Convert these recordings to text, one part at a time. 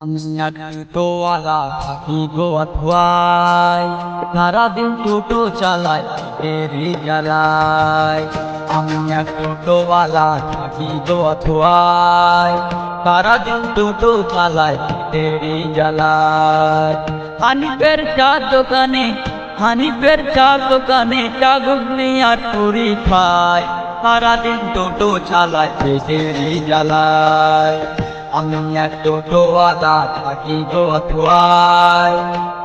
টোটোওয়ালা থাকি গো অথুয়ায়, সারাদিন টোটো চালাই পেটেরই জ্বালায়। আমি এক টোটোওয়ালা থাকি গো অথুয়ায়, সারাদিন টোটো চালাই পেটেরই জ্বালায়। হানিফের চা দোকানে চা ঘুগনি আর পুরি খায়, সারাদিন টোটো চালায় পেটেরই জ্বালায়। আমি এক টোটোওয়ালা থাকি গো অথুয়ায়,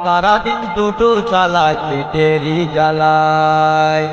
সারাদিন টোটো চালায় পেটেরই জ্বালায়।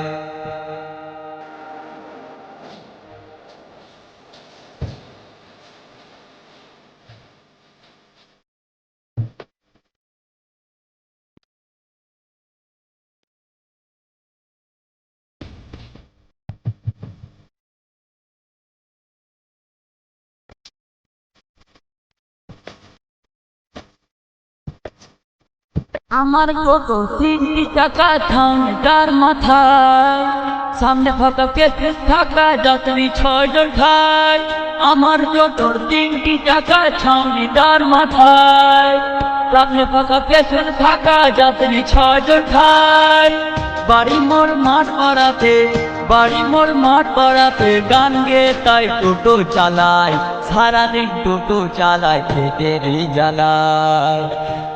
আমার টোটো 3টি চাকা সামনে তার মাথায়, সামনে ফাঁকা পেছনে থাকা যাত্রী 6 জন খায়। আমার টোটোর 3টি চাকা সামনে তার মাথায়, সামনে ফাঁকা পেছনে থাকা যাত্রী 6 জন খায়। বাড়ি মোড় মাঠ পাড়াতে গান গেয়ে তাই টোটো চালায়, সারাদিন টোটো চালায় পেটেরই জ্বালায়।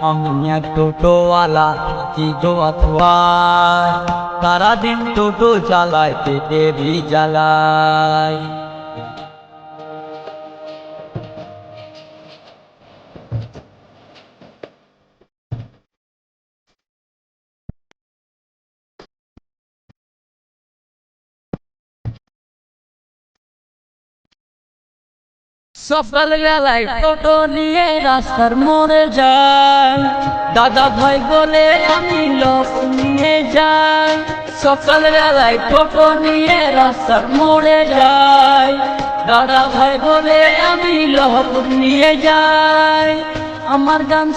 আমি এক টোটোওয়ালা থাকি গো অথুয়ায়, সারাদিন টোটো চালায় পেটেরই জ্বালায়। সকালবেলায় টোটো নিয়ে রাস্তার মোড়ে যাই, দাদা ভাই বলে আমি লোক নিয়ে যাই। সকালবেলায় টোটো নিয়ে রাস্তার মোড়ে যাই, দাদা ভাই বলে আমি লোক নিয়ে যাই। আমার গান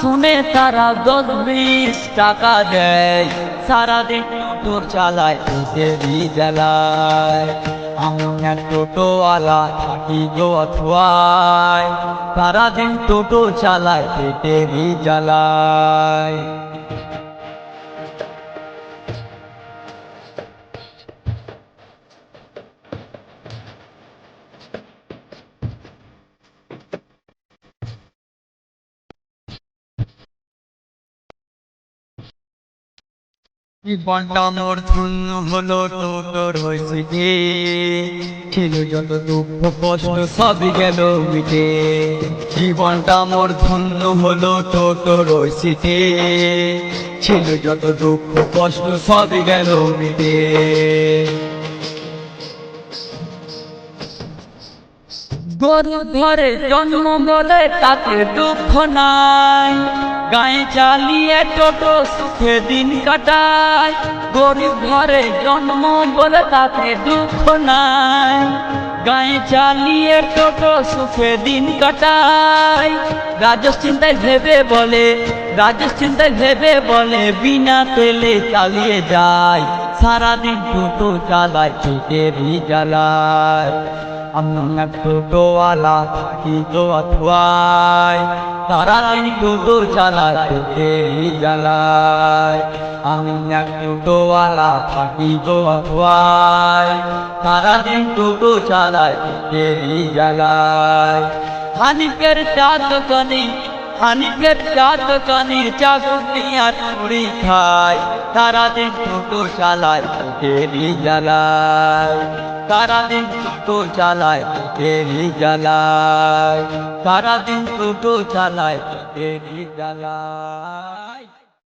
শুনে তারা 10-20 টাকা দেয়, সারাদিন টোটো চালায় পেটেরই জ্বালায়। আমি এক টোটোওয়ালা থাকি গো অথুয়ায়, সারাদিন টোটো চালায় পেটেরই জ্বালায়। জীবনটা মোর ধন্য হলো টোটোর হইতে, ছিল যত দুঃখ কষ্ট সবই গেল মিটে। জীবনটা মোর ধন্য হলো টোটোর হইতে, ছিল যত দুঃখ কষ্ট সবই গেল মিটে। গরিব ঘরে জন্ম বলে তাতে দুঃখ নাই, গায়ে চালিয়ে টোটো সুখে দিন কাটায়। গরিব ঘরে জন্ম বলে তাতে দুঃখ নাই, গায়ে চালিয়ে টোটো সুখে দিন কাটায়। রাজেশ চিন্তায় ভেবে বলে বিনা তেলে চালিয়ে যায়, সারাদিন টোটো চালায় পেটেরই জ্বালায়। আমি এক টোটোওয়ালা থাকি গো অথুয়ায়, সারাদিন টোটো চালায় পেটেরই জ্বালায়। আমি এক টোটোওয়ালা থাকি গো অথুয়ায়, সারাদিন টোটো চালায় পেটেরই জ্বালায়। হানিফের চা দোকানে চা ঘুগনি আর পুরি খায়, সারাদিন টোটো চালায় পেটেরই জ্বালায়। সারাদিন টোটো চালায় পেটেরই জ্বালায়, সারাদিন টোটো চালায় পেটেরই জ্বালায়।